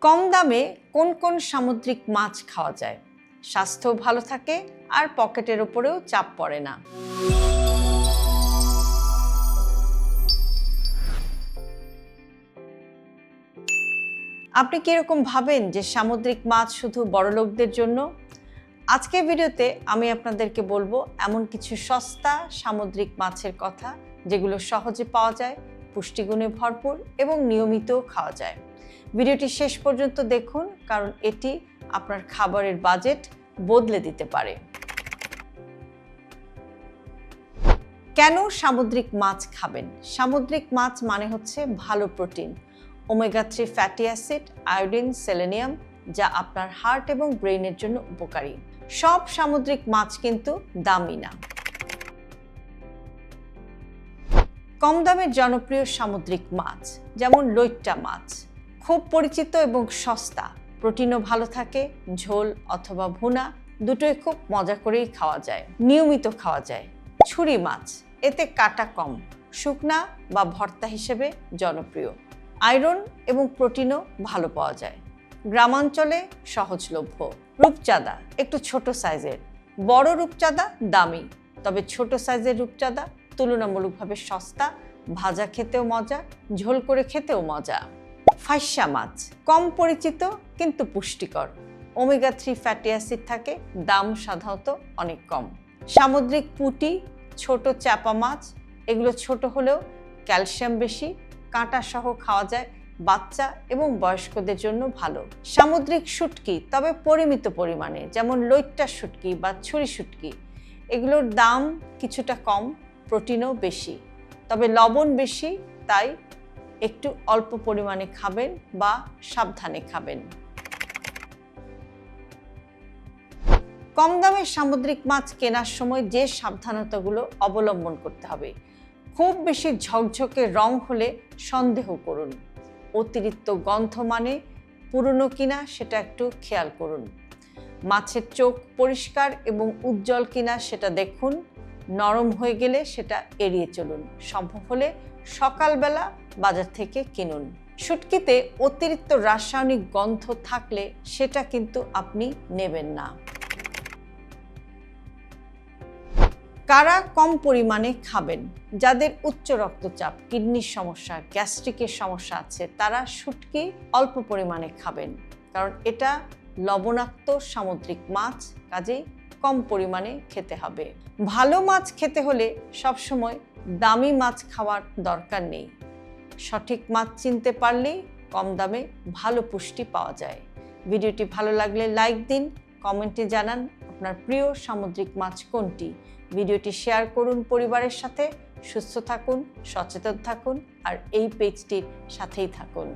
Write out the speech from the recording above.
কম দামে কোন কোন সামুদ্রিক মাছ খাওয়া যায়, স্বাস্থ্য ভালো থাকে আর পকেটের উপরেও চাপ পড়ে না। আপনি কি এরকম ভাবেন যে সামুদ্রিক মাছ শুধু বড়লোকদের জন্য? আজকের ভিডিওতে আমি আপনাদেরকে বলবো এমন কিছু সস্তা সামুদ্রিক মাছের কথা যেগুলো সহজে পাওয়া যায়, পুষ্টিগুণে ভরপুর এবং নিয়মিতও খাওয়া যায়। ভিডিওটি শেষ পর্যন্ত দেখুন, কারণ এটি আপনার খাবারের বাজেট বদলে দিতে পারে। কেন সামুদ্রিক মাছ খাবেন? সামুদ্রিক মাছ মানে হচ্ছে ভালো protein, omega 3 fatty acid, iodine, selenium, যা আপনার হার্ট এবং ব্রেইনের জন্য উপকারী। সব সামুদ্রিক মাছ কিন্তু দামি না। কম দামের জনপ্রিয় সামুদ্রিক মাছ যেমন লইট্টা মাছ, খুব পরিচিত এবং সস্তা, প্রোটিনও ভালো থাকে, ঝোল অথবা ভুনা দুটোই খুব মজা করেই খাওয়া যায়, নিয়মিত খাওয়া যায়। ছুরি মাছ, এতে কাটা কম, শুকনা বা ভর্তা হিসেবে জনপ্রিয়, আয়রন এবং প্রোটিনও ভালো পাওয়া যায়, গ্রামাঞ্চলে সহজলভ্য। রূপচাঁদা একটু ছোট সাইজের, বড় রূপচাঁদা দামি, তবে ছোট সাইজের রূপচাঁদা তুলনামূলকভাবে সস্তা, ভাজা খেতেও মজা, ঝোল করে খেতেও মজা। ফাইসা মাছ কম পরিচিত কিন্তু পুষ্টিকর, ওমেগা 3 ফ্যাটি অ্যাসিড থাকে, দাম সাধারণত অনেক কম। সামুদ্রিক পুঁটি, ছোট চাপা মাছ, এগুলো ছোট হলেও ক্যালসিয়াম বেশি, কাঁটা সহ খাওয়া যায়, বাচ্চা এবং বয়স্কদের জন্য ভালো। সামুদ্রিক শুটকি, তবে পরিমিত পরিমাণে, যেমন লইট্টা শুটকি বা ছুরি শুটকি, এগুলোর দাম কিছুটা কম, প্রোটিনও বেশি, তবে লবণ বেশি, তাই একটু অল্প পরিমাণে খাবেন বা সাবধানে খাবেন। কম দামের সামুদ্রিক মাছ কেনার সময় যে সাবধানতাগুলো অবলম্বন করতে হবে: খুব বেশি ঝকঝকে রং হলে সন্দেহ করুন, অতিরিক্ত গন্ধ মানে পুরনো কিনা সেটা একটু খেয়াল করুন, মাছের চোখ পরিষ্কার এবং উজ্জ্বল কিনা সেটা দেখুন, নরম হয়ে গেলে সেটা এড়িয়ে চলুন, সম্ভব হলে সকালবেলা বাজার থেকে কিনুন। শুটকিতে অতিরিক্ত রাসায়নিক গন্ধ থাকলে সেটা কিন্তু আপনি নেবেন না। কারা কম পরিমাণে খাবেন? যাদের উচ্চ রক্তচাপ, কিডনির সমস্যা, গ্যাস্ট্রিকের সমস্যা আছে, তারা শুটকি অল্প পরিমাণে খাবেন, কারণ এটা লবণাক্ত সামুদ্রিক মাছ, কাজেই কম পরিমাণে খেতে হবে। ভালো মাছ খেতে হলে সবসময় দামি মাছ খাওয়ার দরকার নেই, সঠিক মাছ চিনতে পারলেই কম দামে ভালো পুষ্টি পাওয়া যায়। ভিডিওটি ভালো লাগলে লাইক দিন, কমেন্টে জানান আপনার প্রিয় সামুদ্রিক মাছ কোনটি। ভিডিওটি শেয়ার করুন পরিবারের সাথে। সুস্থ থাকুন, সচেতন থাকুন আর এই পেজটির সাথেই থাকুন।